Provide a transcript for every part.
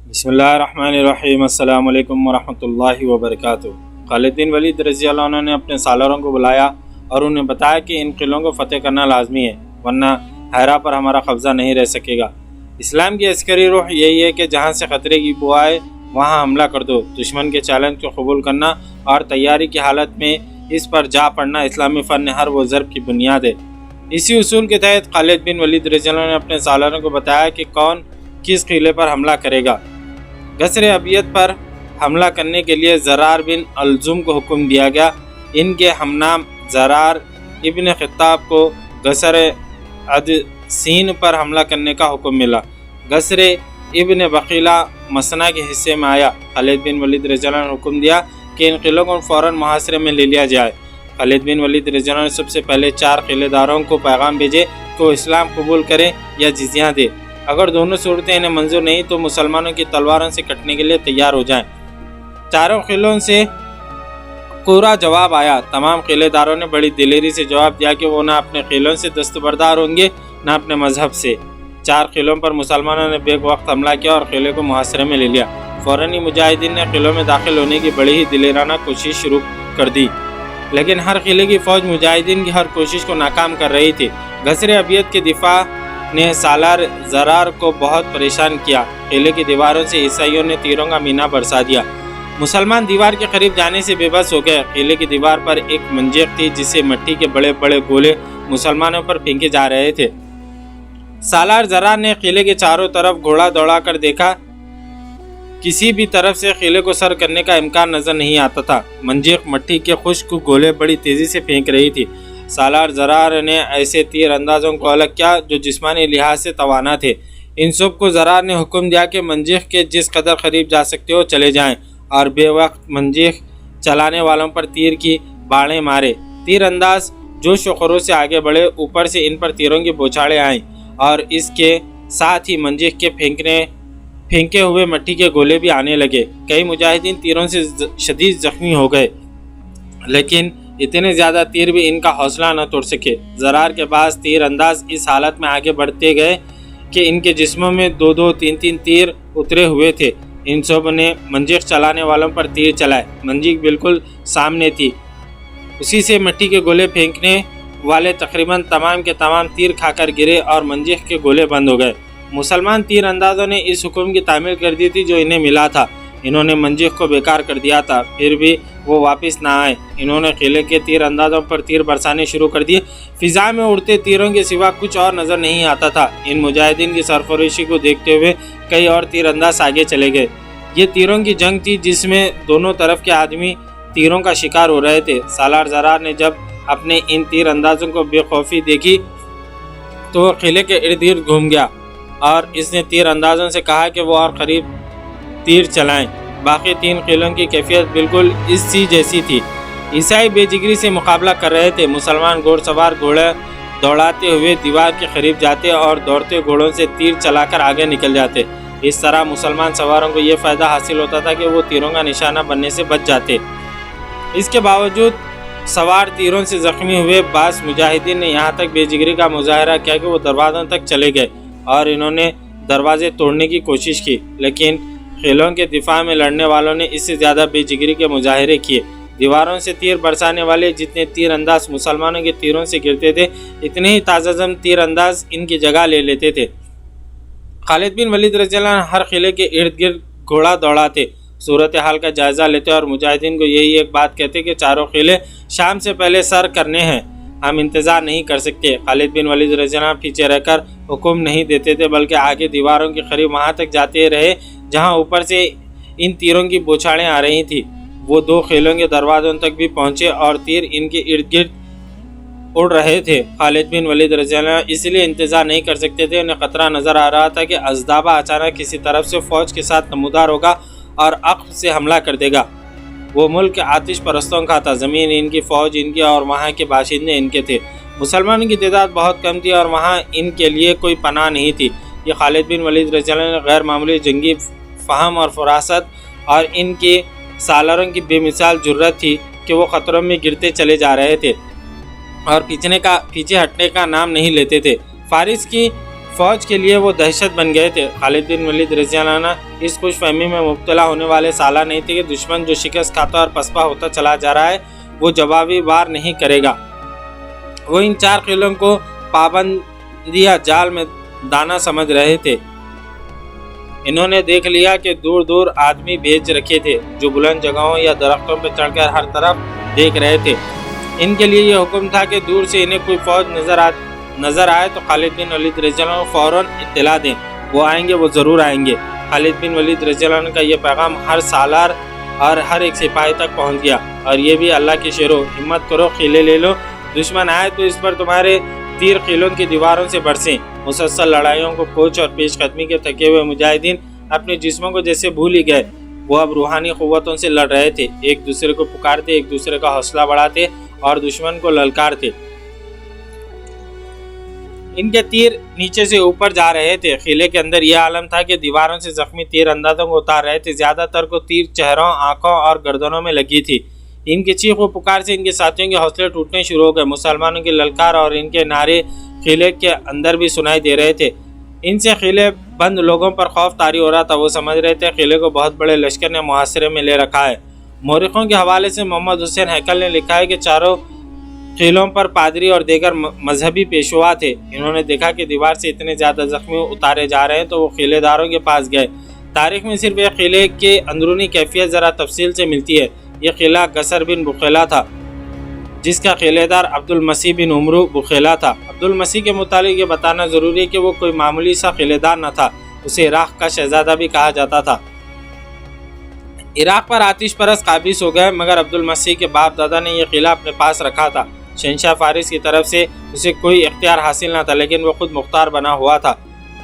بسم اللہ الرحمن الرحیم۔ السلام علیکم ورحمۃ اللہ وبرکاتہ۔ خالد بن ولید رضی اللہ عنہ نے اپنے سالاروں کو بلایا اور انہیں بتایا کہ ان قلعوں کو فتح کرنا لازمی ہے، ورنہ ہیرا پر ہمارا قبضہ نہیں رہ سکے گا۔ اسلام کی عسکری روح یہی ہے کہ جہاں سے خطرے کی بو آئے وہاں حملہ کر دو۔ دشمن کے چیلنج کو قبول کرنا اور تیاری کی حالت میں اس پر جا پڑنا اسلامی فن ہر وہ ضرب کی بنیاد ہے۔ اسی اصول کے تحت خالد بن ولید رضی اللہ عنہ نے اپنے سالاروں کو بتایا کہ کون کس قلعے پر حملہ کرے گا۔ غصر ابیت پر حملہ کرنے کے لیے زرار بن الزم کو حکم دیا گیا۔ ان کے ہمنام زرار ابن خطاب کو غصر عدسین پر حملہ کرنے کا حکم ملا۔ غصر ابن بقیلہ مسنا کے حصے میں آیا۔ خالد بن ولید رضی اللہ عنہ نے حکم دیا کہ ان قلعوں کو فوراً محاصرے میں لے لیا جائے۔ خالد بن ولید رضی اللہ عنہ نے سب سے پہلے 4 قلعے داروں کو پیغام بھیجے کہ وہ اسلام قبول کریں یا جزیہ دے۔ اگر دونوں صورتیں انہیں منظور نہیں تو مسلمانوں کی تلواروں سے کٹنے کے لیے تیار ہو جائیں۔ چاروں قلعوں سے پورا جواب آیا۔ تمام قلعے داروں نے بڑی دلیری سے جواب دیا کہ وہ نہ اپنے قلعوں سے دستبردار ہوں گے نہ اپنے مذہب سے۔ 4 قلعوں پر مسلمانوں نے بیک وقت حملہ کیا اور قلعے کو محاصرے میں لے لیا۔ فوراً ہی مجاہدین نے قلعوں میں داخل ہونے کی بڑی ہی دلیرانہ کوشش شروع کر دی، لیکن ہر قلعے کی فوج مجاہدین کی ہر کوشش کو ناکام کر رہی تھی۔ غصر ابیت کے دفاع نے سالار زرار کو بہت پریشان کیا۔ قلعے کی دیواروں سے عیسائیوں نے تیروں کا مینا برسا دیا۔ مسلمان دیوار کے قریب جانے سے بے بس ہو گئے۔ قلعے کی دیوار پر ایک منجیق تھی جس سے مٹی کے بڑے بڑے گولے مسلمانوں پر پھینکے جا رہے تھے۔ سالار زرار نے قلعے کے چاروں طرف گھوڑا دوڑا کر دیکھا، کسی بھی طرف سے قلعے کو سر کرنے کا امکان نظر نہیں آتا تھا۔ منجیق مٹی کے خشک گولے بڑی تیزی سے پھینک رہی تھی۔ سالار زرار نے ایسے تیر اندازوں کو الگ کیا جو جسمانی لحاظ سے توانا تھے۔ ان سب کو زرار نے حکم دیا کہ منجیق کے جس قدر قریب جا سکتے ہو چلے جائیں اور بے وقت منجیق چلانے والوں پر تیر کی باڑیں مارے۔ تیر انداز جوش و خروش سے آگے بڑھے، اوپر سے ان پر تیروں کی بوچھاڑیں آئیں اور اس کے ساتھ ہی منجیق کے پھینکے ہوئے مٹی کے گولے بھی آنے لگے۔ کئی مجاہدین تیروں سے شدید زخمی ہو گئے، لیکن اتنے زیادہ تیر بھی ان کا حوصلہ نہ توڑ سکے۔ زرار کے بعض تیر انداز اس حالت میں آگے بڑھتے گئے کہ ان کے جسموں میں 2 3 تیر اترے ہوئے تھے۔ ان سب نے منجیق چلانے والوں پر تیر چلائے۔ منجیق بالکل سامنے تھی، اسی سے مٹی کے گولے پھینکنے والے تقریباً تمام کے تمام تیر کھا کر گرے اور منجیق کے گولے بند ہو گئے۔ مسلمان تیر اندازوں نے اس حکم کی تعمیل کر دی تھی جو انہیں ملا تھا۔ انہوں نے منجیق کو بیکار کر دیا تھا، پھر بھی وہ واپس نہ آئے۔ انہوں نے قلعے کے تیر اندازوں پر تیر برسانے شروع کر دیے۔ فضا میں اڑتے تیروں کے سوا کچھ اور نظر نہیں آتا تھا۔ ان مجاہدین کی سرفروشی کو دیکھتے ہوئے کئی اور تیر انداز آگے چلے گئے۔ یہ تیروں کی جنگ تھی جس میں دونوں طرف کے آدمی تیروں کا شکار ہو رہے تھے۔ سالار زرار نے جب اپنے ان تیر اندازوں کو بے خوفی دیکھی تو وہ قلعے کے ارد گرد گھوم گیا اور اس نے تیر اندازوں سے کہا کہ وہ اور قریب تیر چلائیں۔ باقی 3 قلعوں کی کیفیت بالکل اسی جیسی تھی۔ عیسائی بے جگری سے مقابلہ کر رہے تھے۔ مسلمان گھوڑ سوار گھوڑے دوڑاتے ہوئے دیوار کے قریب جاتے اور دوڑتے گھوڑوں سے تیر چلا کر آگے نکل جاتے۔ اس طرح مسلمان سواروں کو یہ فائدہ حاصل ہوتا تھا کہ وہ تیروں کا نشانہ بننے سے بچ جاتے۔ اس کے باوجود سوار تیروں سے زخمی ہوئے۔ بعض مجاہدین نے یہاں تک بے جگری کا مظاہرہ کیا کہ وہ دروازوں تک چلے گئے اور انہوں نے دروازے توڑنے کی کوشش کی، لیکن قلعوں کے دفاع میں لڑنے والوں نے اس سے زیادہ بے جگری کے مظاہرے کیے۔ دیواروں سے تیر برسانے والے جتنے تیر انداز مسلمانوں کے تیروں سے گرتے تھے، اتنے ہی تازہ دم تیر انداز ان کی جگہ لے لیتے تھے۔ خالد بن ولید رضی اللہ عنہ ہر قلعے کے ارد گرد گھوڑا دوڑاتے، صورتحال کا جائزہ لیتے اور مجاہدین کو یہی ایک بات کہتے کہ چاروں قلعے شام سے پہلے سر کرنے ہیں، ہم انتظار نہیں کر سکتے۔ خالد بن ولید رضی اللہ عنہ پیچھے رہ کر حکم نہیں دیتے تھے، بلکہ آگے دیواروں کے قریب وہاں تک جاتے رہے جہاں اوپر سے ان تیروں کی بوچھاڑیں آ رہی تھیں۔ وہ 2 قلعوں کے دروازوں تک بھی پہنچے اور تیر ان کے ارد گرد اڑ رہے تھے۔ خالد بن ولید رضی اللہ عنہ اس لیے انتظار نہیں کر سکتے تھے، انہیں خطرہ نظر آ رہا تھا کہ ازدابہ اچانک کسی طرف سے فوج کے ساتھ نمودار ہوگا اور عقب سے حملہ کر دے گا۔ وہ ملک آتش پرستوں کا تھا، زمین ان کی، فوج ان کی اور وہاں کے باشندے ان کے تھے۔ مسلمانوں کی تعداد بہت کم تھی اور وہاں ان کے لیے کوئی پناہ نہیں تھی۔ یہ خالد بن ولید رضی اللہ عنہ غیر معمولی جنگی فہم اور فراست اور ان کے سالاروں کی بے مثال جرت تھی کہ وہ خطروں میں گرتے چلے جا رہے تھے اور پیچھے ہٹنے کا نام نہیں لیتے تھے۔ فارس کی فوج کے لیے وہ دہشت بن گئے تھے۔ خالد بن ولید رضی اللہ عنہ اس خوش فہمی میں مبتلا ہونے والے سالار نہیں تھے کہ دشمن جو شکست کھاتا اور پسپا ہوتا چلا جا رہا ہے وہ جوابی وار نہیں کرے گا۔ وہ ان 4 قلعوں کو پابندیہ جال میں دانا سمجھ رہے تھے۔ انہوں نے دیکھ لیا کہ دور دور آدمی بھیج رکھے تھے جو بلند جگہوں یا درختوں پہ چڑھ کر ہر طرف دیکھ رہے تھے۔ ان کے لیے یہ حکم تھا کہ دور سے انہیں کوئی فوج نظر آئے تو خالد بن ولید رضی اللہ عنہ کو فوراً اطلاع دیں، وہ آئیں گے، وہ ضرور آئیں گے۔ خالد بن ولید رضی اللہ عنہ کا یہ پیغام ہر سالار اور ہر ایک سپاہی تک پہنچ گیا، اور یہ بھی اللہ کی شیرو، ہمت کرو، قلعے لے لو، دشمن آئے تو اس پر تمہارے تیر قلعوں کی دیواروں سے برسیں۔ مسلسل لڑائیوں کو کوچ اور پیش قدمی کے تھکے ہوئے مجاہدین اپنے جسموں کو جیسے بھول ہی گئے۔ وہ اب روحانی قوتوں سے لڑ رہے تھے، ایک دوسرے کو پکارتے، ایک دوسرے کا حوصلہ بڑھاتے اور دشمن کو للکارتے۔ ان کے تیر نیچے سے اوپر جا رہے تھے۔ قلعے کے اندر یہ عالم تھا کہ دیواروں سے زخمی تیر اندازوں کو اتار رہے تھے، زیادہ تر کو تیر چہروں، آنکھوں اور گردنوں میں لگی تھی۔ ان کی چیخ و پکار سے ان کے ساتھیوں کے حوصلے ٹوٹنے شروع ہو گئے۔ مسلمانوں کی للکار اور ان کے نعرے قلعے کے اندر بھی سنائی دے رہے تھے۔ ان سے قلعے بند لوگوں پر خوف طاری ہو رہا تھا۔ وہ سمجھ رہے تھے قلعے کو بہت بڑے لشکر نے محاصرے میں لے رکھا ہے۔ مورخوں کے حوالے سے محمد حسین ہیکل نے لکھا ہے کہ چاروں قلعوں پر پادری اور دیگر مذہبی پیشوا تھے۔ انہوں نے دیکھا کہ دیوار سے اتنے زیادہ زخمی اتارے جا رہے ہیں تو وہ قلعے داروں کے پاس گئے۔ تاریخ میں صرف ایک قلعے کے اندرونی کیفیت ذرا تفصیل سے ملتی ہے۔ یہ قلعہ گسر بن بخیلہ تھا، جس کا قلعے دار عبد المسیح بن عمرو بخیلہ تھا۔ عبد المسیح کے متعلق یہ بتانا ضروری ہے کہ وہ کوئی معمولی سا قلعے دار نہ تھا، اسے عراق کا شہزادہ بھی کہا جاتا تھا۔ عراق پر آتش پرست قابض ہو گئے، مگر عبد المسیح کے باپ دادا نے یہ قلعہ اپنے پاس رکھا تھا۔ شہنشاہ فارس کی طرف سے اسے کوئی اختیار حاصل نہ تھا، لیکن وہ خود مختار بنا ہوا تھا۔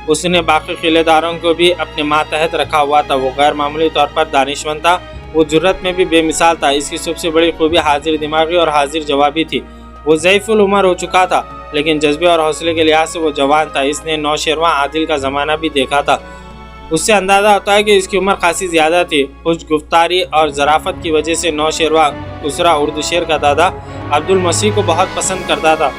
اس نے باقی قلعے داروں کو بھی اپنے ماتحت رکھا ہوا تھا۔ وہ غیر معمولی طور پر دانشمند تھا، وہ جرت میں بھی بے مثال تھا۔ اس کی سب سے بڑی خوبی حاضر دماغی اور حاضر جوابی تھی۔ وہ ضعیف العمر ہو چکا تھا، لیکن جذبے اور حوصلے کے لحاظ سے وہ جوان تھا۔ اس نے نوشیروان عادل کا زمانہ بھی دیکھا تھا۔ اس سے اندازہ ہوتا ہے کہ اس کی عمر خاصی زیادہ تھی۔ خوش گفتاری اور ظرافت کی وجہ سے نوشیروان اسرا اردو شعر کا دادا عبد المسیح کو بہت پسند کرتا تھا۔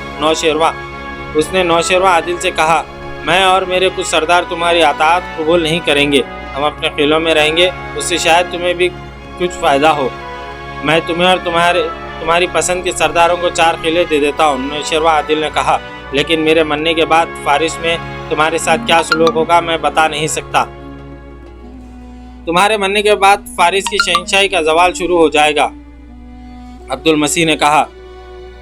اس نے نوشیروان عادل سے کہا، میں اور میرے کچھ سردار تمہاری اطاعت قبول نہیں کریں گے، ہم اپنے قلعوں میں رہیں گے، اس سے شاید تمہیں بھی کچھ فائدہ ہو۔ میں تمہیں اور تمہاری پسند کے سرداروں کو 4 قلعے دے دیتا ہوں۔ نوشیروان عادل نے کہا، لیکن میرے مرنے کے بعد فارس میں تمہارے ساتھ کیا سلوک ہوگا میں بتا نہیں سکتا۔ تمہارے مرنے کے بعد فارس کی شہنشاہی کا زوال شروع ہو جائے گا۔ عبد المسیح نے کہا،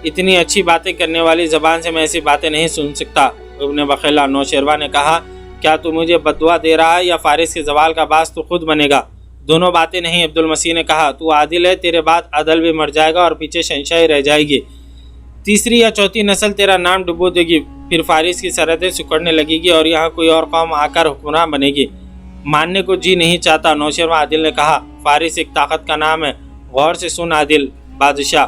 اتنی اچھی باتیں کرنے والی زبان سے میں ایسی باتیں نہیں سن سکتا۔ ابن بخیلہ نوشیروان نے کہا، کیا تو مجھے بددعا دے رہا ہے یا فارس کے زوال کا باعث تو خود بنے گا؟ دونوں باتیں نہیں۔ عبد المسیح نے کہا، تو عادل ہے، تیرے بعد عدل بھی مر جائے گا اور پیچھے شہنشاہی رہ جائے گی۔ تیسری یا چوتھی نسل تیرا نام ڈبو دے گی، پھر فارس کی سرحدیں سکڑنے لگے گی اور یہاں کوئی اور قوم آ کر حکمران بنے گی۔ ماننے کو جی نہیں چاہتا۔ نوشیروان عادل نے کہا، فارس ایک طاقت کا نام ہے، غور سے سن عادل بادشاہ۔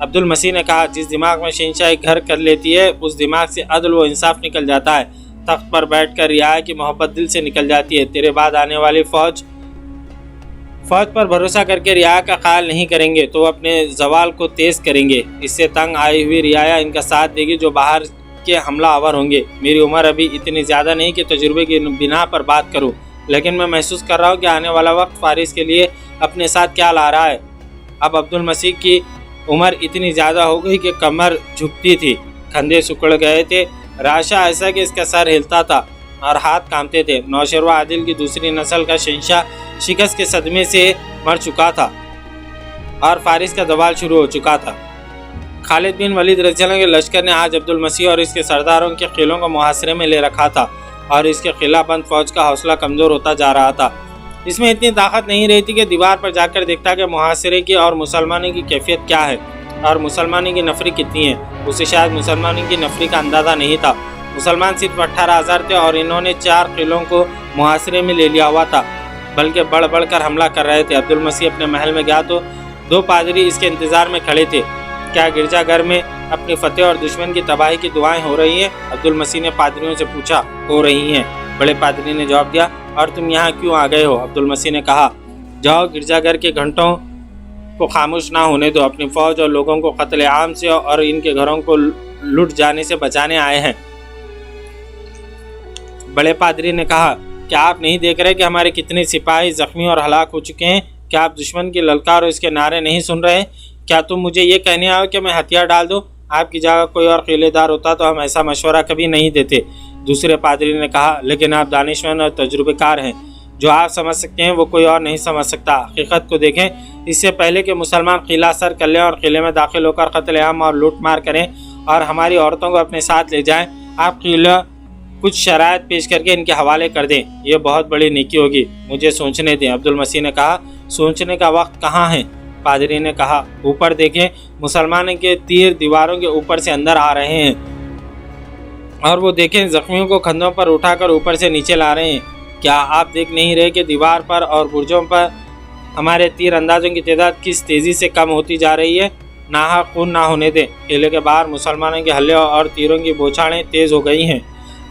عبد المسیح نے کہا، جس دماغ میں شہنشاہی گھر کر لیتی ہے اس دماغ سے عدل و انصاف نکل جاتا ہے، تخت پر بیٹھ کر رعایا کی محبت دل سے نکل جاتی ہے۔ تیرے بعد آنے والی فوج پر بھروسہ کر کے رعایا کا خیال نہیں کریں گے تو اپنے زوال کو تیز کریں گے۔ اس سے تنگ آئی ہوئی رعایا ان کا ساتھ دے گی جو باہر کے حملہ آور ہوں گے۔ میری عمر ابھی اتنی زیادہ نہیں کہ تجربے کی بنا پر بات کروں، لیکن میں محسوس کر رہا ہوں کہ آنے والا وقت فارس کے لیے اپنے ساتھ کیا لا رہا ہے۔ اب عبد المسیح کی عمر اتنی زیادہ ہو گئی کہ کمر جھکتی تھی، کندھے سکڑ گئے تھے، راشا ایسا کہ اس کا سر ہلتا تھا اور ہاتھ کانپتے تھے۔ نوشیروان عادل کی دوسری نسل کا شہنشاہ شکست کے صدمے سے مر چکا تھا اور فارس کا زوال شروع ہو چکا تھا۔ خالد بن ولید رضی اللہ عنہ کے لشکر نے آج عبد المسیح اور اس کے سرداروں کے قلعوں کو محاصرے میں لے رکھا تھا اور اس کے قلعہ بند فوج کا حوصلہ کمزور ہوتا جا رہا تھا۔ اس میں اتنی طاقت نہیں رہی تھی کہ دیوار پر جا کر دیکھتا کہ محاصرے کی اور مسلمانوں کی کیفیت کیا ہے اور مسلمانوں کی نفری کتنی ہے۔ اسے شاید مسلمانوں کی نفری کا اندازہ نہیں تھا۔ مسلمان صرف 18,000 تھے اور انہوں نے 4 قلعوں کو محاصرے میں لے لیا ہوا تھا، بلکہ بڑھ بڑھ کر حملہ کر رہے تھے۔ عبد المسیح اپنے محل میں گیا تو 2 پادری اس کے انتظار میں کھڑے تھے۔ کیا گرجا گھر میں اپنی فتح اور دشمن کی تباہی کی دعائیں ہو رہی ہیں؟ عبد المسیح نے پادریوں سے پوچھا۔ ہو رہی ہیں، بڑے پادری نے جواب دیا۔ اور تم یہاں کیوں آ گئے ہو؟ عبد المسیح نے کہا، جاؤ گرجا گھر کے گھنٹوں کو خاموش نہ ہونے دو، اپنی فوج اور لوگوں کو قتل عام سے اور ان کے گھروں کو لٹ جانے سے بچانے آئے ہیں۔ बड़े पादरी ने कहा, क्या आप नहीं देख रहे कि हमारे कितने सिपाही जख्मी और हलाक हो चुके हैं? क्या आप दुश्मन की ललकार और इसके नारे नहीं सुन रहे? क्या तुम मुझे ये कहने आओ कि मैं हथियार डाल दूं? आपकी जगह कोई और किलेदार होता तो हम ऐसा मशवरा कभी नहीं देते। दूसरे पादरी ने कहा, लेकिन आप दानिशमंद और तजुर्बेकार हैं, जो आप समझ सकते हैं वो कोई और नहीं समझ सकता। हकीकत को देखें, इससे पहले कि मुसलमान किला सर कर लें और किले में दाखिल होकर कत्लेआम और लूट मार करें और हमारी औरतों को अपने साथ ले जाएं, आप किला कुछ शराइत पेश करके इनके हवाले कर दें। ये बहुत बड़ी नेकी होगी। मुझे सोचने दें। अब्दुल मसीह ने कहा, सोचने का वक्त कहाँ है? पादरी ने कहा, ऊपर देखें, मुसलमानों के तीर दीवारों के ऊपर से अंदर आ रहे हैं और वो देखें जख्मियों को कंधों पर उठाकर ऊपर से नीचे ला रहे हैं। क्या आप देख नहीं रहे कि दीवार पर और बुर्जों पर हमारे तीर अंदाजों की तादाद किस तेज़ी से कम होती जा रही है? नाहक खून ना होने दें। किले के बाहर मुसलमानों के हल्ले और तीरों की बौछारें तेज़ हो गई हैं।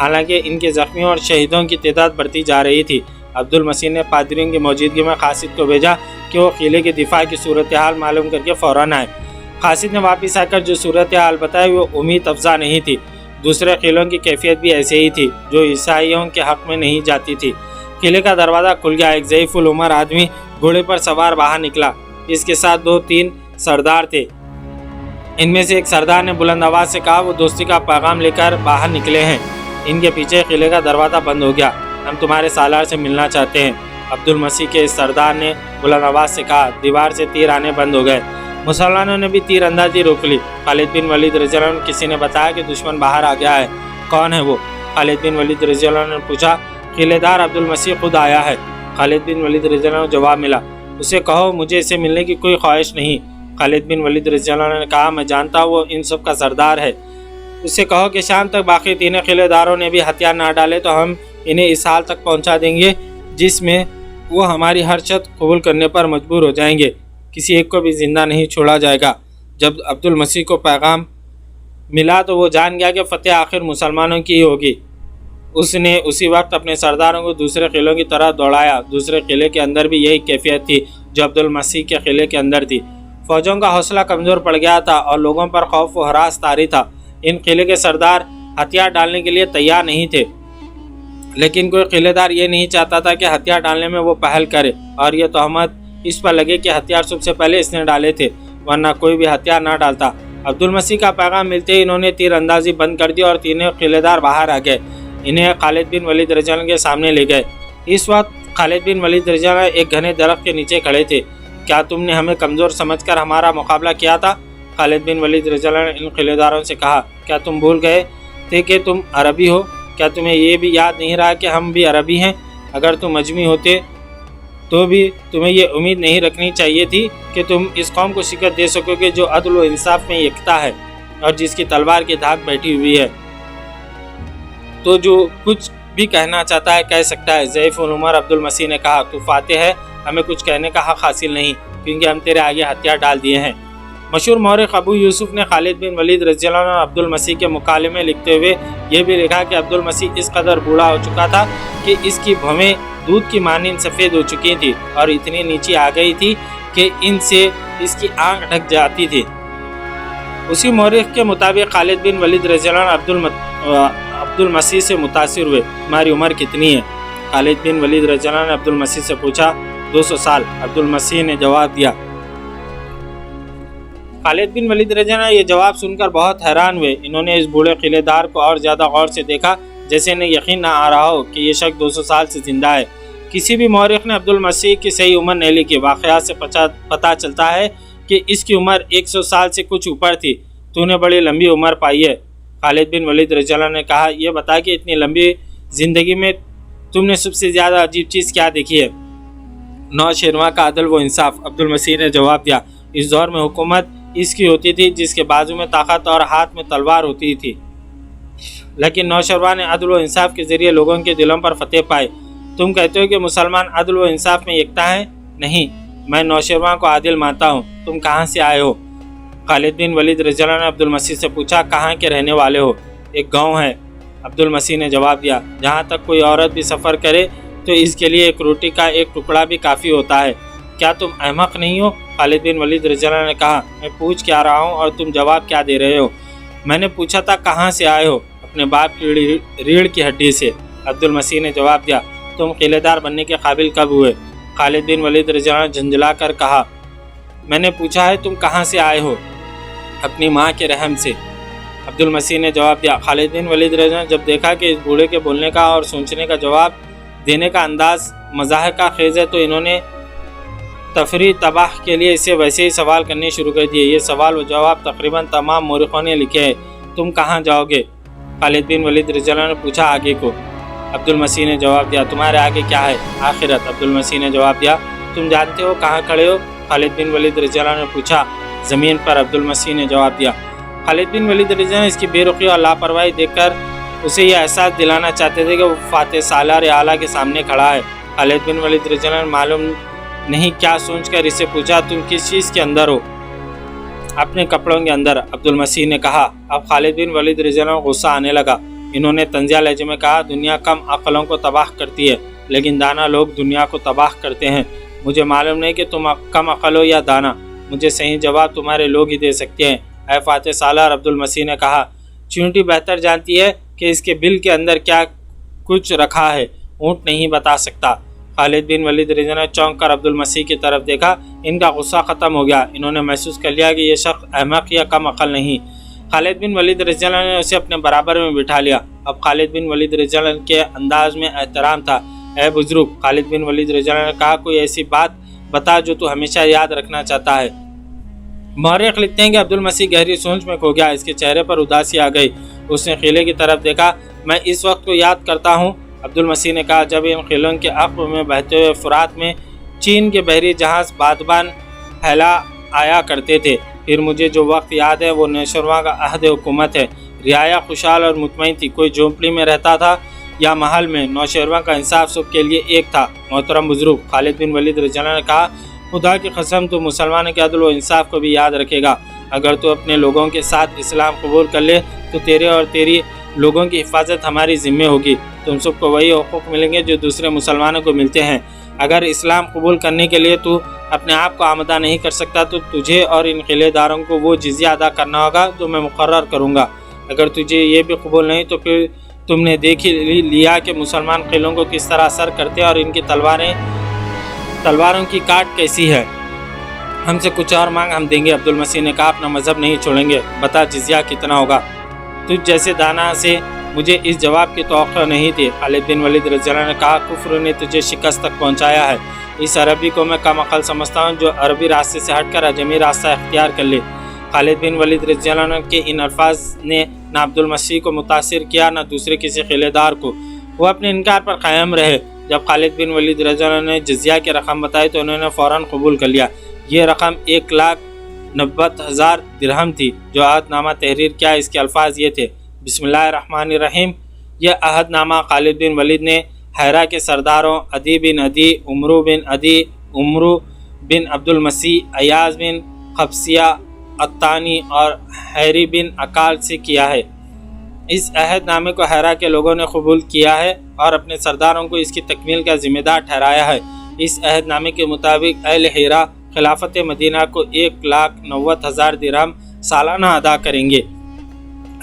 हालांकि इनके जख्मियों और शहीदों की तादाद बढ़ती जा रही थी। अब्दुल मसीह ने पादरियों की मौजूदगी में खासिद को भेजा कि वो किले के दिफा की सूरत हाल मालूम करके फ़ौरन आए। खासिद ने वापस आकर जो सूरत हाल बताई वो उम्मीद अफजा नहीं थी। दूसरे किलों की कैफियत भी ऐसे ही थी, जो ईसाइयों के हक़ में नहीं जाती थी। किले का दरवाज़ा खुल गया। एक ज़ईफ़ुल उमर आदमी घोड़े पर सवार बाहर निकला। इसके साथ 2-3 सरदार थे। इनमें से एक सरदार ने बुलंद आवाज़ से कहा, वो दोस्ती का पैगाम लेकर बाहर निकले हैं। इनके पीछे किले का दरवाज़ा बंद हो गया। हम तुम्हारे सालार से मिलना चाहते हैं। अब्दुल मसीह के इस सरदार ने बुलंद आवाज़ से कहा। दीवार से तीर आने बंद हो गए। मुसलमानों ने भी तीर अंदाजी रोक ली। खालिद बिन वलीद रज़ियल्लाहु अन्हु किसी ने बताया कि दुश्मन बाहर आ गया है। कौन है वो? खालिद बिन वलीद रज़ियल्लाहु अन्हु ने पूछा। किलेदार अब्दुल मसीह खुद आया है। खालिद बिन वलीद रज़ियल्लाहु अन्हु जवाब मिला। उसे कहो मुझे इसे मिलने की कोई ख्वाहिश नहीं। खालिद बिन वलीद रज़ियल्लाहु अन्हु ने कहा, मैं जानता हूँ वो इन सब का सरदार है। उससे कहो कि शाम तक बाकी तीनों किलेदारों ने भी हथियार ना डाले तो हम इन्हें इस हाल तक पहुँचा देंगे जिसमें वो हमारी हर शर्त कबूल करने पर मजबूर हो जाएंगे। किसी एक को भी ज़िंदा नहीं छोड़ा जाएगा। जब अब्दुल मसीह को पैगाम मिला तो वो जान गया कि फ़तेह आखिर मुसलमानों की ही होगी। उसने उसी वक्त अपने सरदारों को दूसरे किलों की तरह दौड़ाया। दूसरे किले के अंदर भी यही कैफियत थी जो अब्दुल मसीह के किले के अंदर थी। फ़ौजों का हौसला कमज़ोर पड़ गया था और लोगों पर खौफ व हरास तारी था। इन किले के सरदार हथियार डालने के लिए तैयार नहीं थे, लेकिन कोई किलेदार ये नहीं चाहता था कि हथियार डालने में वो पहल करे और ये तहमत इस पर लगे कि हथियार सबसे पहले इसने डाले थे, वरना कोई भी हथियार ना डालता। अब्दुल मसीह का पैगाम मिलते ही इन्होंने तीर अंदाजी बंद कर दी और तीनों किलेदार बाहर आ गए। इन्हें खालिद बिन वलीद रज़ियल्लाहु अन्हु के सामने ले गए। इस वक्त खालिद बिन वलीद रज़ियल्लाहु अन्हु एक घने दरख्त के नीचे खड़े थे। क्या तुमने हमें कमज़ोर समझकर हमारा मुकाबला किया था? खालिद बिन वलीद रज़ियल्लाहु अन्हु ने इन किलेदारों से कहा, क्या तुम भूल गए थे कि तुम अरबी हो? क्या तुम्हें ये भी याद नहीं रहा कि हम भी अरबी हैं? अगर तुम अजमी होते तो भी तुम्हें ये उम्मीद नहीं रखनी चाहिए थी कि तुम इस कौम को शिकस्त दे सकोगे जो अदल व इंसाफ में यकता है और जिसकी तलवार की धाक बैठी हुई है। तो जो कुछ भी कहना चाहता है कह सकता है। ज़ईफ़ुल उमर अब्दुल मसीह ने कहा, तू फातेह है, हमें कुछ कहने का हक़ हासिल नहीं, क्योंकि हम तेरे आगे हथियार डाल दिए हैं। मशहूर मौरख़ अबू यूसुफ ने खालिद बिन वलीद रज़ियल्लाहु अन्हु अब्दुल मसीह के मुकाले में लिखते हुए ये भी लिखा कि अब्दुल मसीह इस कदर बूढ़ा हो चुका था कि इसकी भवें दूध की मानिंद सफ़ेद हो चुकी थी और इतनी नीचे आ गई थी कि इनसे इसकी आंख ढक जाती थी। उसी मौरख़ के मुताबिक खालिद बिन वलीद रज़ियल्लाहु अन्हु अब्दुल मसीह से मुतासिर हुए। तुम्हारी उम्र कितनी है? खालिद बिन वलीद रज़ियल्लाहु अन्हु ने अब्दुल मसीह से पूछा। 200 साल, अब्दुल मसीह ने जवाब दिया। खालिद बिन वलीद रज़ियल्लाहु अन्हु ये जवाब सुनकर बहुत हैरान हुए। इन्होंने इस बूढ़े किलेदार को और ज़्यादा गौर से देखा, जैसे इन्हें यकीन ना आ रहा हो कि ये शख्स 200 साल से ज़िंदा है। किसी भी मौरख़ ने अब्दुल मसीह की सही उम्र नहीं लिखी। वाक़यात से पता चलता है कि इसकी उम्र 100 साल से कुछ ऊपर थी। तूने बड़ी लंबी उम्र पाई है। खालिद बिन वलीद रज़ियल्लाहु अन्हु ने कहा, यह बता कि इतनी लंबी ज़िंदगी में तुमने सबसे ज़्यादा अजीब चीज़ क्या देखी है? नौशेरवां का अदल व इंसाफ, अब्दुल मसीह ने जवाब दिया। इस दौर में हुकूमत इसकी होती थी जिसके बाजू में ताकत और हाथ में तलवार होती थी, लेकिन नौशेरवां ने अदल व इंसाफ के ज़रिए लोगों के दिलों पर फतेह पाए। तुम कहते हो कि मुसलमान अदल व इंसाफ में एकता है? नहीं, मैं नौशेरवां को आदिल मानता हूँ। तुम कहाँ से आए हो? खालिद बिन वलीद रज़ियल्लाहु अन्हु ने अब्दुल मसीह से पूछा, कहाँ के रहने वाले हो? एक गाँव है, अब्दुल मसीह ने जवाब दिया। जहाँ तक कोई औरत भी सफ़र करे तो इसके लिए एक रोटी का एक टुकड़ा भी काफ़ी होता है। क्या तुम अहमक नहीं हो? खालिद बिन वलीद रज़ियल्लाहु अन्हु ने कहा, मैं पूछ क्या रहा हूँ और तुम जवाब क्या दे रहे हो? मैंने पूछा था कहाँ से आए हो? अपने बाप की रीढ़ की हड्डी से। अब्दुल मसीह ने जवाब दिया, तुम किलेदार बनने के काबिल कब हुए? खालिद बिन वलीद रज़ी अल्लाह अन्हु झंझला कर कहा, मैंने पूछा है तुम कहाँ से आए हो? अपनी माँ के रहम से। अब्दुल मसीह ने जवाब दिया। खालिद बिन वलीद रज़ी अल्लाह अन्हु जब देखा कि इस बूढ़े के बोलने का और सोचने का जवाब देने का अंदाज मज़ाक का खेज़ है, तो इन्होंने तफरी तबाह के लिए इससे वैसे ही सवाल करने शुरू कर दिए। ये सवाल व जवाब तकरीबन तमाम मौरखों ने लिखे हैं। तुम कहाँ जाओगे? खालिद बिन वलीद रज़ी अल्लाह अन्हु ने पूछा, आगे को। अब्दुल मसीह ने जवाब दिया, तुम्हारे आगे क्या है? आखिरत। अब्दुल मसीह ने जवाब दिया, तुम जानते हो कहाँ खड़े हो? खालिद बिन वलीद रज़ी अल्लाह अन्हु ने पूछा, ज़मीन पर। अब्दुल मसीह ने जवाब दिया। खालिद बिन वलीद रज़ी अल्लाह अन्हु इसकी बेरुखी और लापरवाही देखकर उसे यह एहसास दिलाना चाहते थे कि वो फातह सालार आला के सामने खड़ा है। खालिद बिन वलीद रज़ी अल्लाह अन्हु मालूम नहीं क्या सोचकर इससे पूछा, तुम किस चीज़ के अंदर हो? अपने कपड़ों के अंदर। अब्दुल मसीह ने कहा। अब खालिद बिन वलीद रज़ी अल्लाह अन्हु को गुस्सा आने लगा। इन्होंने तंजिया लहजे में कहा, दुनिया कम अक्लों को तबाह करती है, लेकिन दाना लोग दुनिया को तबाह करते हैं। मुझे मालूम नहीं कि तुम कम अक्ल हो या दाना, मुझे सही जवाब तुम्हारे लोग ही दे सकते हैं। ऐ फातह सालार, अब्दुल मसीह ने कहा, चींटी बेहतर जानती है कि इसके बिल के अंदर क्या कुछ रखा है, ऊँट नहीं बता सकता। खालिद बिन वलीद रज़ी अल्लाह अन्हु चौंक कर अब्दुल मसीह की तरफ देखा। इनका गुस्सा ख़त्म हो गया। इन्होंने महसूस कर लिया कि यह शख्स अहमक या कम अक्ल नहीं। खालिद बिन वलीद रज़ी अल्लाह अन्हु ने उसे अपने बराबर में बिठा लिया। अब खालिद बिन वलीद रज़ी अल्लाह अन्हु के अंदाज में एहतराम था। ए बुजुर्ग, खालिद बिन वलीद रज़ी अल्लाह अन्हु ने कहा, कोई ऐसी बात बता जो तू हमेशा याद रखना चाहता है। मौरख लिखते हैं कि अब्दुल मसीह गहरी सोच में खो गया। इसके चेहरे पर उदासी आ गई। उसने किले की तरफ देखा। मैं इस वक्त को याद करता हूँ, अब्दुल मसीह ने कहा, जब इन किलों के अक़्ब में बहते हुए फुरात में चीन के बहरी जहाज़ बादबान फैला आया करते थे। फिर मुझे जो वक्त याद है वो नौशरवां का अहद हुकूमत है। रियाया खुशहाल और मुतमईन थी। कोई झोंपड़ी में रहता था या महल में। नौशरवां का इंसाफ सबके लिए एक था। मोहतरम बुजुर्ग, खालिद बिन वलीद रज़ी अल्लाह अन्हु ने कहा, खुदा की कसम तू मुसलमानों के अदल व इंसाफ को भी याद रखेगा। अगर तू अपने लोगों के साथ इस्लाम कबूल कर ले तो तेरे और तेरी लोगों की हिफाजत हमारी ज़िम्मे होगी। तुम सबको वही हुकूक मिलेंगे जो दूसरे मुसलमानों को मिलते हैं। अगर इस्लाम कबूल करने के लिए तू अपने आप को आमदा नहीं कर सकता तो तुझे और इन किलेदारों को वो जिज़िया अदा करना होगा जो मैं मुकर्रर करूँगा। अगर तुझे ये भी कबूल नहीं तो फिर तुमने देख ही लिया कि मुसलमान किलों को किस तरह असर करते हैं और इनकी तलवारों की काट कैसी है। हमसे कुछ और मांग, हम देंगे। अब्दुल मसीह ने कहा, अपना मज़हब नहीं छोड़ेंगे। बता जिज़िया कितना होगा? तुझ जैसे दाना से मुझे इस जवाब की तौक़्क़ो नहीं थी। खालिद बिन वलीद रज़ी अल्लाह अन्हु ने कहा, कुफ्र ने तुझे शिकस्त तक पहुँचाया है। इस अरबी को मैं कम अक़ल समझता हूँ जो अरबी रास्ते से हटकर अजमी रास्ता इख्तियार कर ले। खालिद बिन वलीद रज़ी अल्लाह अन्हु के इन अल्फाज ने न अब्दुल मसीह को मुतासिर किया न दूसरे किसी किलेदार को। वो अपने इनकार पर कायम रहे। जब खालिद बिन वलीद रज़ी अल्लाह अन्हु ने जिज़िया की रकम बताई तो उन्होंने फ़ौरन कबूल कर लिया। ये रकम 1,90,000 दिरहम थी। जो अहदनामा तहरीर किया इसके अल्फाज ये थे, बिस्मिल्लाहिर्रहमानिर्रहीम। यह अहदनामा खालिद बिन वलीद ने हैरा के सरदारों अदी बिन अदी, उमरू बिन अदी, उमरू बिन अब्दुल मसीह, अयाज बिन खबसिया अत्तानी और हैरी बिन अकाल से किया है। इस अहदनामे को हैरा के लोगों ने कबूल किया है और अपने सरदारों को इसकी तकमील का जिम्मेदार ठहराया है। इस अहदनामे के मुताबिक अहले हिरा खिलाफत मदीना को 1,90,000 दिरहम सालाना अदा करेंगे।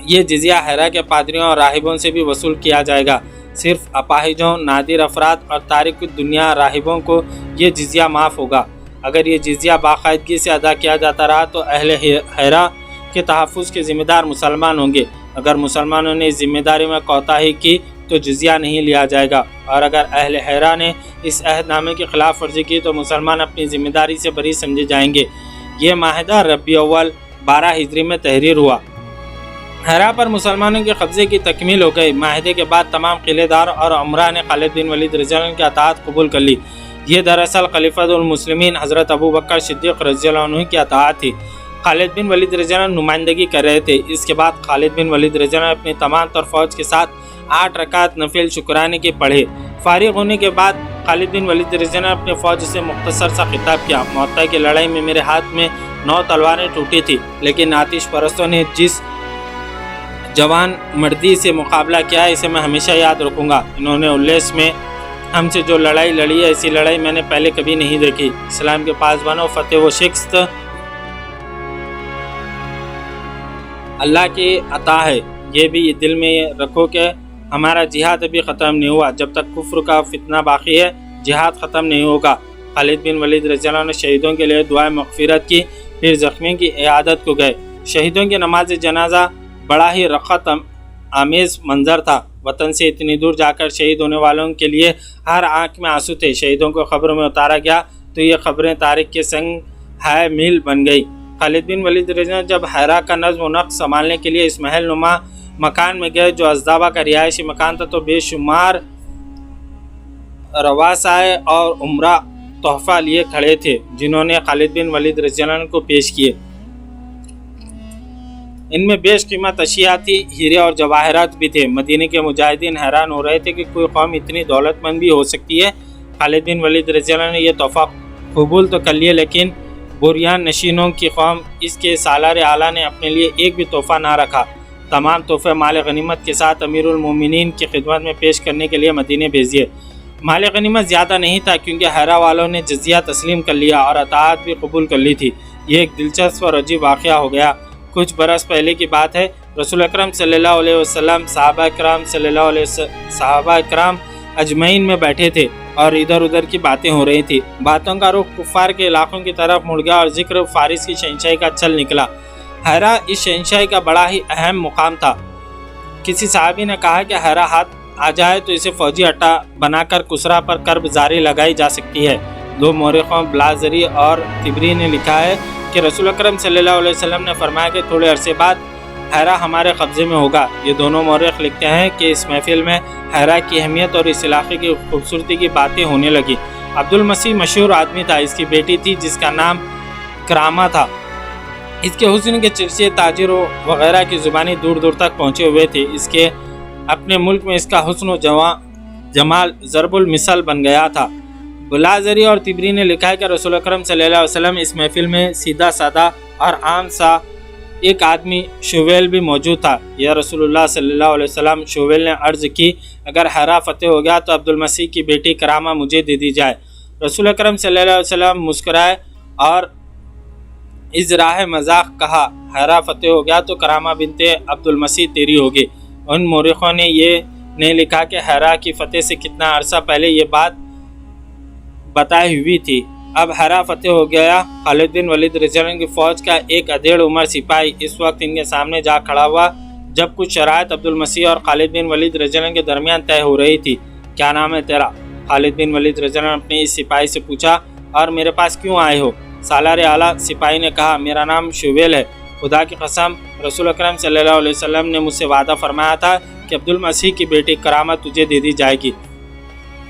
ये जिज़िया हैरा के पादरियों और राहिबों से भी वसूल किया जाएगा। सिर्फ अपाहिजों, नादिर अफराद और तारिक दुनिया राहिबों को ये जिज़िया माफ़ होगा। अगर ये जिज़िया बाकायदगी से अदा किया जाता रहा तो अहले हैरा के तहफ़्फ़ुज़ के ज़िम्मेदार मुसलमान होंगे। अगर मुसलमानों ने इस जिम्मेदारी में कोताही की तो जिज़िया नहीं लिया जाएगा, और अगर अहले हैरा ने इस अहदनामे की खिलाफ वर्जी की तो मुसलमान अपनी ज़िम्मेदारी से बरी समझे जाएंगे। ये माहिदा रबी अव्वल 12 हिजरी में तहरीर हुआ। हैरा पर मुसलमानों के कब्ज़े की तकमील हो गई। माहिदे के बाद तमाम किलेदार और उमरा ने खालिद बिन वलीद रज़ी अल्लाह अन्हु की अताअत कबूल कर ली। ये दरअसल खलीफतुल मुस्लिमीन हज़रत अबू बकर सिद्दीक़ रज़ी अल्लाह अन्हु की अताअत थी। खालिद बिन वलीद रज़ी अल्लाह अन्हु नुमाइंदगी कर रहे थे। इसके बाद खालिद बिन वलीद रज़ी अल्लाह अन्हु अपनी तमाम तर फ़ौज के साथ 8 रकात नफिल शुक्राने के पढ़े। फारिग होने के बाद खालिद बिन वलीद रज़ी अल्लाह अन्हु अपने फ़ौज से मुख्तसर सा खिताब किया, मुअत्ता की लड़ाई में मेरे हाथ में 9 तलवारें टूटी थी, लेकिन आतिश परस्तों ने जिस जवान मर्दी से मुकाबला किया है इसे मैं हमेशा याद रखूँगा। इन्होंने उल्लेस में हमसे जो लड़ाई लड़ी है ऐसी लड़ाई मैंने पहले कभी नहीं देखी। इस्लाम के पासबानों, फतेह व शिकस्त अल्लाह की अता है। ये भी दिल में रखो कि हमारा जिहाद अभी ख़त्म नहीं हुआ, जब तक कुफ्र का फितना बाकी है जिहाद ख़त्म नहीं होगा। खालिद बिन वलीद रज़ियल्लाहु अन्हु ने शहीदों के लिए दुआ मग़फ़िरत की, फिर ज़ख्मियों की इयादत को गए। शहीदों की नमाज जनाजा बड़ा ही रख़त आमेज़ मंज़र था। वतन से इतनी दूर जाकर शहीद होने वालों के लिए हर आँख में आंसू थे। शहीदों को ख़ब्रों में उतारा गया तो ये ख़बरें तारीख़ के संग हाय मील बन गई। खालिद बिन वलीद रज़ियल्लाहु जब हैरा का नज़्म व नक़्श संभालने के लिए इस महल नुमा मकान में गए जो अज़दाबा का रिहायशी मकान था, तो बेशुमार रवासाए और उम्रा तोहफ़ा लिए खड़े थे जिन्होंने खालिद बिन वलीद रज़ियल्लाहु अन्हु को पेश किए। इनमें बेशकीमत अशिया थी, हीरे और जवाहरात भी थे। मदीने के मुजाहिदीन हैरान हो रहे थे कि कोई कौम इतनी दौलतमंद भी हो सकती है। खालिद बिन वलीद रज़ियल्लाहु अन्हु ने यह तोहफ़ा कबूल तो कर लिया, लेकिन बुरियान नशीनों की कौम इसके सालार आला ने अपने लिए एक भी तोहफ़ा ना रखा। तमाम तोहफ़े माल गनीमत के साथ अमीरुल मोमिनीन की खिदमत में पेश करने के लिए मदीने भेज दिए। माल गनीमत ज़्यादा नहीं था क्योंकि हैरा वालों ने जजिया तस्लीम कर लिया और अताअत भी कबूल कर ली थी। ये एक दिलचस्प और अजीब वाक़या हो गया। कुछ बरस पहले की बात है, रसूल अकरम सल्लल्लाहु अलैहि वसल्लम सहाबा कराम अजमईन में बैठे थे और इधर उधर की बातें हो रही थी। बातों का रुख कुफ़ार के इलाकों की तरफ मुड़ गया और जिक्र फारिस की शहंशाही का चल निकला। हैरा इस शहंशाही का बड़ा ही अहम मुकाम था। किसी साहबी ने कहा कि हैरा हाथ आ जाए तो इसे फौजी अड्डा बनाकर कुसरा पर कर्ब जारी लगाई जा सकती है। दो मौरखों ब्लाजरी और तिबरी ने लिखा है कि रसूल अकरम सल्लल्लाहु अलैहि वसल्लम ने फरमाया कि थोड़े अरसे बाद हैरा हमारे कब्ज़े में होगा। ये दोनों मौरख लिखते हैं कि इस महफिल में हैरा की अहमियत और इस इलाके की खूबसूरती की बातें होने लगी। अब्दुल मसीह मशहूर आदमी था। इसकी बेटी थी जिसका नाम करामा था। इसके हुस्न के चर्चे ताजिरों वगैरह की ज़ुबानी दूर दूर तक पहुँचे हुए थे। इसके अपने मुल्क में इसका हुस्न जमाल ज़रबुल मिसल बन गया था। बुलाजरी और तिबरी ने लिखा है कि रसूल अकरम सल्लल्लाहु अलैहि वसल्लम इस महफिल में सीधा सादा और आम सा एक आदमी शुवेल भी मौजूद था। या रसूलुल्लाह सल्लल्लाहु अलैहि वसल्लम, शुवेल ने अर्ज़ की, अगर हैरा फतेह हो गया तो अब्दुल मसीह की बेटी करामा मुझे दे दी जाए। रसूल अकरम सल्लल्लाहु अलैहि वसल्लम मुस्कुराए और इज़राह मजाक कहा, हैरा फतेह हो गया तो करामा बिनते अब्दुल मसीह तेरी होगी। उन मौरखों ने ये नहीं लिखा कि हैरा की फतेह से कितना अरसा पहले ये बात बताई हुई थी। अब हैरा फतेह हो गया। खालिद बिन वलीद रज़ियल्लाहु अन्हु की फ़ौज का एक अधेड़ उम्र सिपाही इस वक्त इनके सामने जा खड़ा हुआ जब कुछ शराइत अब्दुल मसीह और खालिद बिन वलीद रज़ियल्लाहु अन्हु के दरमियान तय हो रही थी। क्या नाम है तेरा? खालिद बिन वलीद रज़ियल्लाहु अन्हु अपने इस सिपाही से पूछा, और मेरे पास क्यों आए हो? सालार आला सिपाही ने कहा, मेरा नाम शुवेल है। खुदा की कसम, रसूल अकरम सल्लल्लाहु अलैहि वसल्लम ने मुझसे वादा फरमाया था कि अब्दुल मसीह की बेटी करामा तुझे दे दी जाएगी।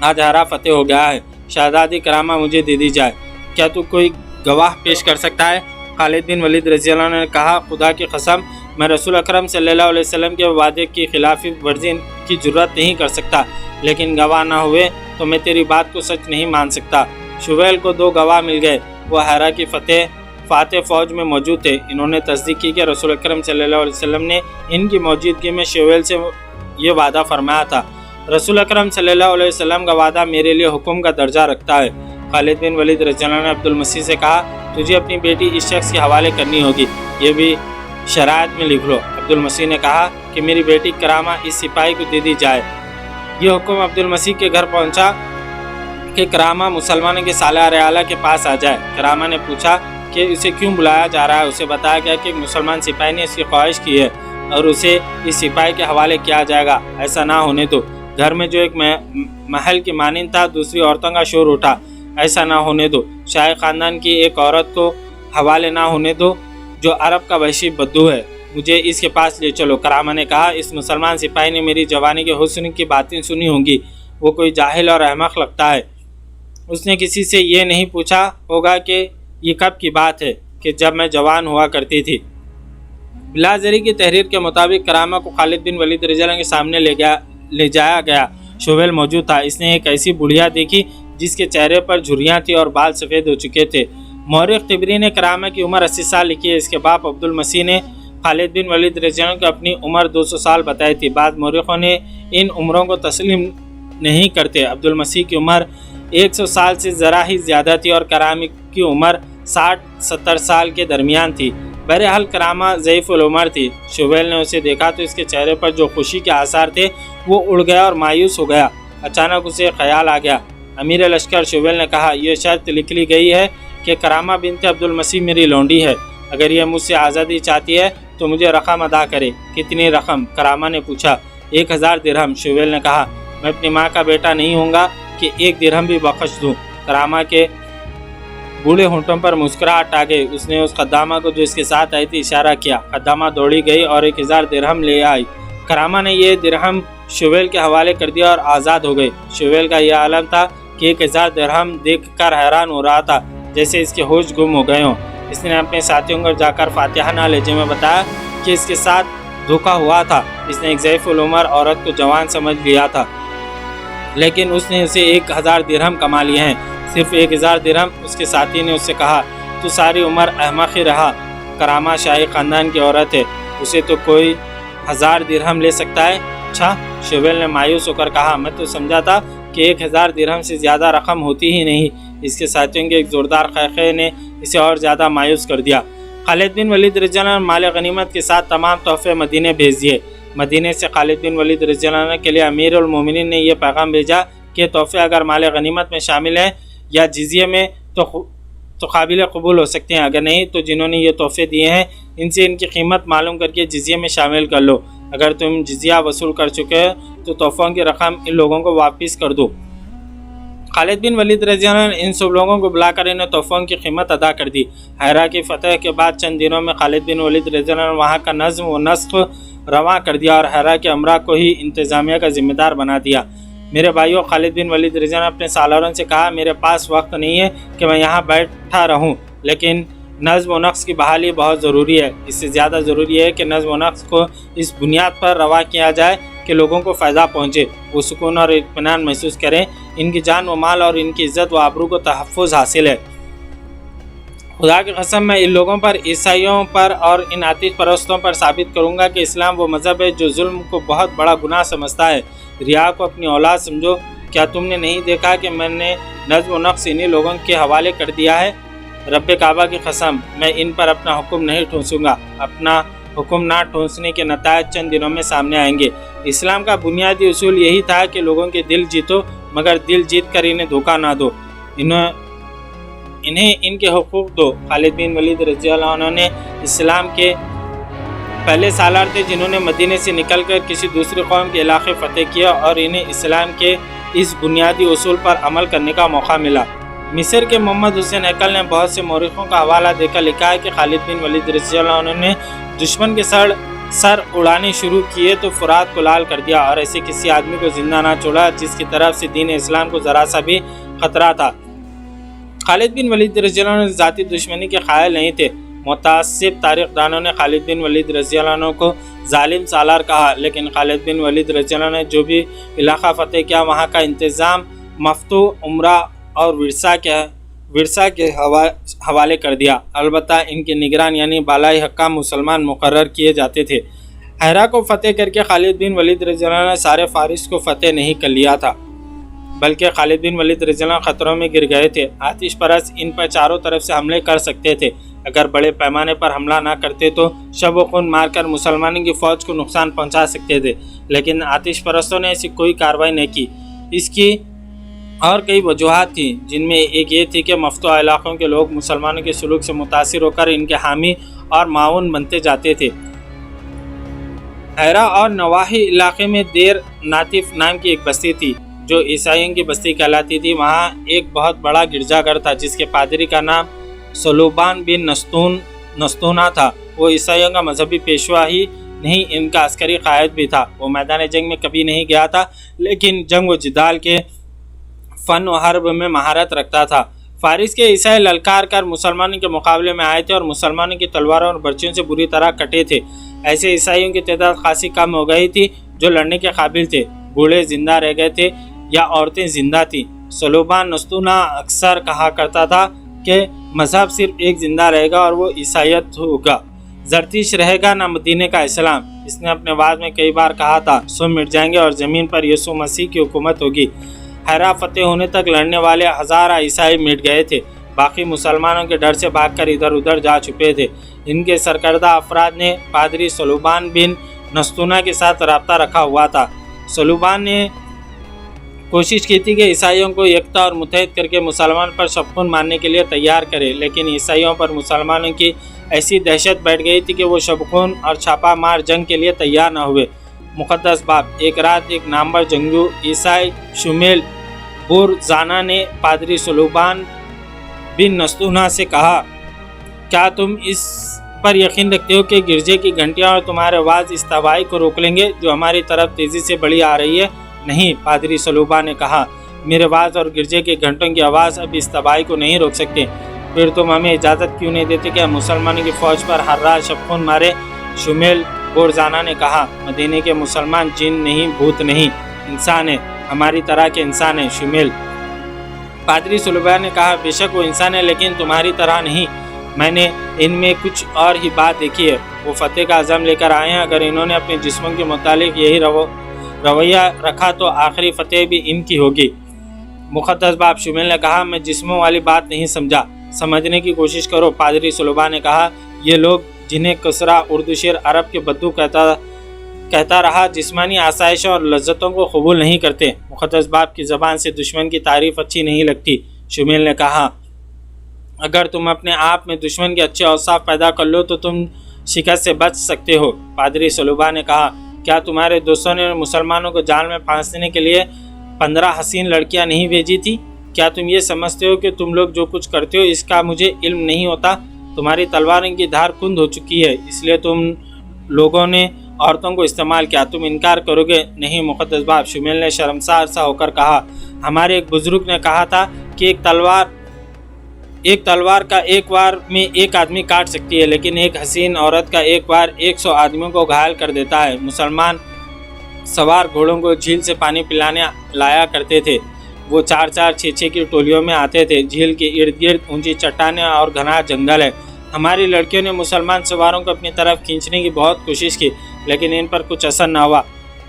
आज हैरा फतेह हो गया है, शहजादी करामा मुझे दे दी जाए। क्या तू कोई गवाह पेश कर सकता है? खालिद बिन वलीद रज़ियल्लाहु अन्हु ने कहा, खुदा की कसम, मैं रसूल अकरम सल्लल्लाहु अलैहि वसल्लम के वादे की खिलाफी वर्जी की जुर्रत नहीं कर सकता, लेकिन गवाह ना हुए तो मैं तेरी बात को सच नहीं मान सकता। शुवेल को दो गवाह मिल गए। वो हैरा की फातेह फ़ौज में मौजूद थे। इन्होंने तस्दीक की कि रसूल अकरम सल्लल्लाहु अलैहि वसल्लम ने इनकी मौजूदगी में शुवेल से ये वादा फरमाया था। रसूल अकरम सल्लल्लाहु अलैहि वसल्लम का वादा मेरे लिए हुक्म का दर्जा रखता है। खालिद बिन वलीद रज़ियल्लाहु अन्हु ने अब्दुल मसीह से कहा, तुझे अपनी बेटी इस शख्स के हवाले करनी होगी, ये भी शराइत में लिख लो। अब्दुल मसीह ने कहा कि मेरी बेटी करामा इस सिपाही को दे दी जाए। ये हुक्म अब्दुल मसीह के घर पहुंचा कि करामा मुसलमानों के सालार आला के पास आ जाए। करामा ने पूछा कि इसे क्यों बुलाया जा रहा है। उसे बताया गया कि मुसलमान सिपाही ने इसकी ख्वाहिश की है और उसे इस सिपाही के हवाले किया जाएगा। ऐसा ना होने दो। घर में जो एक महल की मानिंद था, दूसरी औरतों का शोर उठा। ऐसा ना होने दो। शाही ख़ानदान की एक औरत को हवाले ना होने दो जो अरब का वहशी बद्दू है। मुझे इसके पास ले चलो। करामा ने कहा, इस मुसलमान सिपाही ने मेरी जवानी के हुस्न की बातें सुनी होंगी। वो कोई जाहिल और अहमक लगता है। उसने किसी से ये नहीं पूछा होगा कि ये कब की बात है कि जब मैं जवान हुआ करती थी। बिलाजरी की तहरीर के मुताबिक करामा को खालिद बिन वलीद रज़ियल्लाहु अन्हु के सामने ले जाया गया। शुवेल मौजूद था। इसने एक ऐसी बुढ़िया देखी जिसके चेहरे पर झुर्रियाँ थी और बाल सफ़ेद हो चुके थे। मौरख तिबरी ने करामा की उम्र 80 साल लिखी है। इसके बाप अब्दुल मसीह ने खालिद बिन वलीद रज़ियल्लाहु अन्हु को अपनी उम्र 200 साल बताई थी। बाद मौरखों ने इन उम्रों को तस्लीम नहीं करते। अब्दुल मसीह की उम्र 100 साल से ज़रा ही ज़्यादा थी और करामा की उम्र 60-70 साल के दरमियान थी। बहरहाल करामा ज़ईफ़ उल उमर थी। शुबैल ने उसे देखा तो इसके चेहरे पर जो खुशी के आसार थे वो उड़ गया और मायूस हो गया। अचानक उसे ख्याल आ गया। अमीर लश्कर शुबैल ने कहा, यह शर्त लिख ली गई है कि करामा बिनत अब्दुल मसीह मेरी लौंडी है। अगर यह मुझसे आज़ादी चाहती है तो मुझे रकम अदा करे। कितनी रकम? करामा ने पूछा। 1000 दिरहम। शुबैल ने कहा, मैं अपनी माँ का बेटा नहीं होऊंगा कि 1 दिरहम भी बख्श दूँ। करामा के बूढ़े होंठों पर मुस्कुराहट आ गई। उसने उस खद्दामा को जो इसके साथ आई थी इशारा किया। खद्दामा दौड़ी गई और 1000 दिरहम ले आई। करामा ने ये दिरहम शुबैल के हवाले कर दिया और आज़ाद हो गई। शुबैल का यह आलम था कि 1000 दिरहम देखकर हैरान हो रहा था, जैसे इसके होश गुम हो गए हों। इसने अपने साथियों को जाकर फातिहा ना लेजे में बताया कि इसके साथ धोखा हुआ था। इसने एक ज़ईफ़ उल उमर औरत को जवान समझ लिया था, लेकिन उसने उसे 1000 दिरहम कमा लिए हैं। सिर्फ 1000 दिरहम। उसके साथी ने उससे कहा, तू सारी उम्र अहमक ही रहा। करामा शाही ख़ानदान की औरत है, उसे तो कोई 1000 दिरहम ले सकता है। अच्छा? शुबैल ने मायूस होकर कहा, मैं तो समझा था कि 1000 दिरहम से ज़्यादा रकम होती ही नहीं। इसके साथियों के एक ज़ोरदार ख़ैख़े ने इसे और ज़्यादा मायूस कर दिया। खालिद बिन वलीद रज़ियल्लाहु अन्हु माल गनीमत के साथ तमाम तोहफ़े मदीने भेज दिए। मदीने से खालिद बिन वलीद रज़ियल्लाहु अन्हु के लिए अमीर उल मोमिनीन ने यह पैगाम भेजा कि तोहफ़े अगर माल गनीमत में शामिल हैं या जिज़िये में तो काबिल कबूल हो सकते हैं। अगर नहीं तो जिन्होंने ये तोहफ़े दिए हैं इनसे इनकी कीमत मालूम करके जिज़िये में शामिल कर लो। अगर तुम जिज़िया वसूल कर चुके हो तो तोहफ़ों की रकम इन लोगों को वापस कर दो। खालिद बिन वलीद रज़ियल्लाहु अन्हु इन सब लोगों को बुलाकर इन्हें तोहफ़ों की कीमत अदा कर दी। हैरा की फ़तह के बाद चंद दिनों में खालिद बिन वलीद रज़ियल्लाहु अन्हु वहाँ का नज़्म व नस्ख़ रवां कर दिया और हैरा के अमरा को ही इंतज़ामिया का ज़िम्मेदार बना दिया। मेरे भाइयों, खालिद बिन वलीद रज़ियल्लाहु अन्हु अपने सालारों से कहा, मेरे पास वक्त नहीं है कि मैं यहाँ बैठा रहूँ, लेकिन नज़्म व नक्श की बहाली बहुत ज़रूरी है। इससे ज़्यादा ज़रूरी है कि नज़्म व नक्श को इस बुनियाद पर रवा किया जाए कि लोगों को फ़ायदा पहुँचे, वो सुकून और इत्मीनान महसूस करें, इनकी जान व माल और इनकी इज़्ज़त व आबरू को तहफ़्फ़ुज़ हासिल है। खुदा की कसम, मैं इन लोगों पर, ईसाइयों पर और इन आतिश परस्तों पर साबित करूँगा कि इस्लाम वो मज़हब है जो जुल्म को बहुत बड़ा गुनाह समझता है। रिया को अपनी औलाद समझो। क्या तुमने नहीं देखा कि मैंने नज़्म व नक्श इन्हीं लोगों के हवाले कर दिया है? रब्बे काबा की कसम, मैं इन पर अपना हुक्म नहीं ठूंसूंगा। अपना हुक्म ना ठूंसने के नतायज चंद दिनों में सामने आएंगे। इस्लाम का बुनियादी उसूल यही था कि लोगों के दिल जीतो, मगर दिल जीत कर इन्हें धोखा ना दो, इन्हें इनके हुकूक दो। खालिद बिन वलीद रज़ियल्लाहु अन्हु ने इस्लाम के पहले सालार थे जिन्होंने मदीने से निकलकर किसी दूसरी कौम के इलाके फ़तेह किया और इन्हें इस्लाम के इस बुनियादी उसूल पर अमल करने का मौका मिला। मिस्र के मोहम्मद हुसैन अकल ने बहुत से मौरिखों का हवाला देकर लिखा है कि खालिद बिन वलीद रज़ियल्लाहु अन्हु ने दुश्मन के सर उड़ाने शुरू किए तो फुरात को लाल कर दिया और ऐसे किसी आदमी को जिंदा ना छोड़ा जिसकी तरफ से दीन इस्लाम को ज़रा सा भी ख़तरा था। खालिद बिन वलीद रज़ियल्लाहु अन्हु ज़ाती दुश्मनी के क़ाइल नहीं थे। मुतासिब तारीख़दानों ने खालिद बिन वलीद रज़ियल्लाहु अन्हु को जालिम सालार कहा, लेकिन खालिद बिन वलीद रज़ियल्लाहु अन्हु ने जो भी इलाका फ़तेह किया वहाँ का इंतज़ाम मफ्तू, उम्रा और विरसा के हवाले कर दिया। अलबत्ता इनके निगरान यानी बालाई हक्काम मुसलमान मुकर्रर किए जाते थे। हैरा को फ़तेह करके खालिद बिन वलीद रज़ियल्लाहु अन्हु ने सारे फ़ारिस को फ़तेह नहीं कर लिया था, बल्कि खालिद बिन वलीद रज़ियल्लाहु अन्हु ख़तरों में गिर गए थे। आतिश परस्त इन पर चारों तरफ से हमले कर सकते थे। अगर बड़े पैमाने पर हमला ना करते तो शब व खून मारकर मुसलमानों की फ़ौज को नुकसान पहुंचा सकते थे, लेकिन आतिश परस्तों ने ऐसी कोई कार्रवाई नहीं की। इसकी और कई वजूहात थी, जिनमें एक ये थी कि मफ्तूह इलाक़ों के लोग मुसलमानों के सलूक से मुतासिर होकर इनके हामी और माउन बनते जाते थे। हैरा और नवाही इलाके में देर नातिफ नाम की एक बस्ती थी जो ईसाइयों की बस्ती कहलाती थी। वहाँ एक बहुत बड़ा गिरजाघर था जिसके पादरी का नाम सलूबान बिन नस्तूना था। वो ईसाइयों का मजहबी पेशवा ही नहीं, इनका अस्करी कायद भी था। वो मैदान जंग में कभी नहीं गया था, लेकिन जंग व जिदाल के फ़न व हर्ब में महारत रखता था। फ़ारिस के ईसाई ललकार कर मुसलमानों के मुकाबले में आए थे और मुसलमानों की तलवारों और बर्चियों से बुरी तरह कटे थे। ऐसे ईसाइयों की तादाद खासी कम हो गई थी जो लड़ने के काबिल थे। बूढ़े जिंदा रह गए थे या औरतें जिंदा थीं। सलूबान नस्तूना अक्सर कहा करता था कि मज़हब सिर्फ एक ज़िंदा रहेगा और वो ईसाइयत होगा, ज़रतीश रहेगा ना मदीने का इस्लाम। इसने अपने वाद में कई बार कहा था, सब मिट जाएंगे और ज़मीन पर यीशु मसीह की हुकूमत होगी। हैरा फतेह होने तक लड़ने वाले हज़ार ईसाई मिट गए थे, बाकी मुसलमानों के डर से भागकर इधर उधर जा छुपे थे। इनके सरकर्दा अफराद ने पादरी सलूबान बिन नस्तूना के साथ रब्ता रखा हुआ था। सलूबान ने कोशिश की थी कि ईसाइयों को एकता और मुत्तहिद करके मुसलमान पर शबखून मारने के लिए तैयार करे, लेकिन ईसाइयों पर मुसलमानों की ऐसी दहशत बैठ गई थी कि वो शबखून और छापा मार जंग के लिए तैयार न हुए। मुक़द्दस बाप। एक रात एक नामवर जंगजू ईसाई शुमेल बुरजाना ने पादरी सलूबान बिन नस्तूना से कहा, क्या तुम इस पर यकीन रखते हो कि गिरजे की घंटियां और तुम्हारे आवाज़ इस तबाही को रोक लेंगे जो हमारी तरफ तेज़ी से बढ़ी आ रही है? नहीं, पादरी सलूबा ने कहा, मेरे आवाज़ और गिरजे के घंटों की आवाज़ अब इस तबाही को नहीं रोक सकते। फिर तुम हमें इजाज़त क्यों नहीं देते कि हम मुसलमानों की फ़ौज पर हर रात शबखून मारे? शुमेल बुरजाना ने कहा, मदीने के मुसलमान जिन नहीं, भूत नहीं, इंसान है, हमारी तरह के इंसान है। शुमेल। पादरी सलूबा ने कहा, बेशक वो इंसान है, लेकिन तुम्हारी तरह नहीं। मैंने इनमें कुछ और ही बात देखी है। वो फतेह का अज़म लेकर आए हैं। अगर इन्होंने अपने जिस्मों के मुतालिक यही रवैया रखा तो आखिरी फतेह भी इनकी होगी। मुक़द्दस बाप। शुमेल ने कहा, मैं जिस्मों वाली बात नहीं समझा, समझने की कोशिश करो। पादरी सलूबा ने कहा, ये लोग जिन्हें कसरा उर्दू शेर अरब के बद्दू कहता रहा जिस्मानी आसाइश और लज्जतों को कबूल नहीं करते। मुक़द्दस बाप की ज़बान से दुश्मन की तारीफ़ अच्छी नहीं लगती। शुमेल ने कहा, अगर तुम अपने आप में दुश्मन के अच्छे औसाफ पैदा कर लो तो तुम शिकस्त से बच सकते हो। पादरी सलूबा ने कहा, क्या तुम्हारे दोस्तों ने मुसलमानों को जाल में फांसने के लिए 15 हसीन लड़कियां नहीं भेजी थी? क्या तुम ये समझते हो कि तुम लोग जो कुछ करते हो इसका मुझे इल्म नहीं होता? तुम्हारी तलवारों की धार कुंद हो चुकी है, इसलिए तुम लोगों ने औरतों को इस्तेमाल किया। तुम इनकार करोगे? नहीं मुक़द्दस बाप। शुमेल ने शर्मसार सा होकर कहा, हमारे एक बुजुर्ग ने कहा था कि एक तलवार का एक बार में एक आदमी काट सकती है, लेकिन एक हसीन औरत का एक बार 100 आदमियों को घायल कर देता है। मुसलमान सवार घोड़ों को झील से पानी पिलाने लाया करते थे। वो 4-4, 6-6 की टोलियों में आते थे। झील के इर्द गिर्द ऊंची चट्टानें और घना जंगल है। हमारी लड़कियों ने मुसलमान सवारों को अपनी तरफ खींचने की बहुत कोशिश की, लेकिन इन पर कुछ असर न हुआ।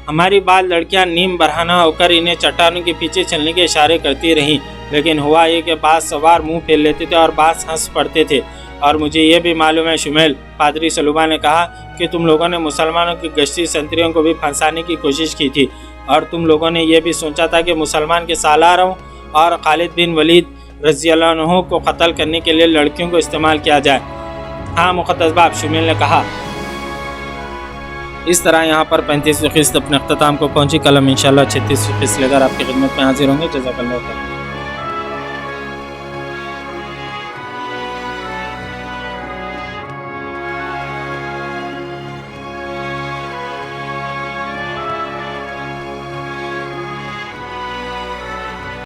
हमारी बाल लड़कियां नीम बरहाना होकर इन्हें चट्टानों के पीछे चलने के इशारे करती रहीं, लेकिन हुआ ये कि बास सवार मुंह फेर लेते थे और बास हंस पड़ते थे। और मुझे ये भी मालूम है शुमेल, पादरी सलूबा ने कहा, कि तुम लोगों ने मुसलमानों की गश्ती संतरियों को भी फंसाने की कोशिश की थी, और तुम लोगों ने यह भी सोचा था कि मुसलमान के सालारों और खालिद बिन वलीद रज़ियल्लाहु अन्हु को कत्ल करने के लिए लड़कियों को इस्तेमाल किया जाए। हाँ मुक़द्दस बाप, शुमेल ने कहा। इस तरह यहाँ पर 35वीं क़िस्त अपने अख्ताम को पहुँची। कल हम इंशाअल्लाह 36वीं क़िस्त लेकर आपकी खिदमत में हाजिर होंगे। जज़ाकल्लाह खैर।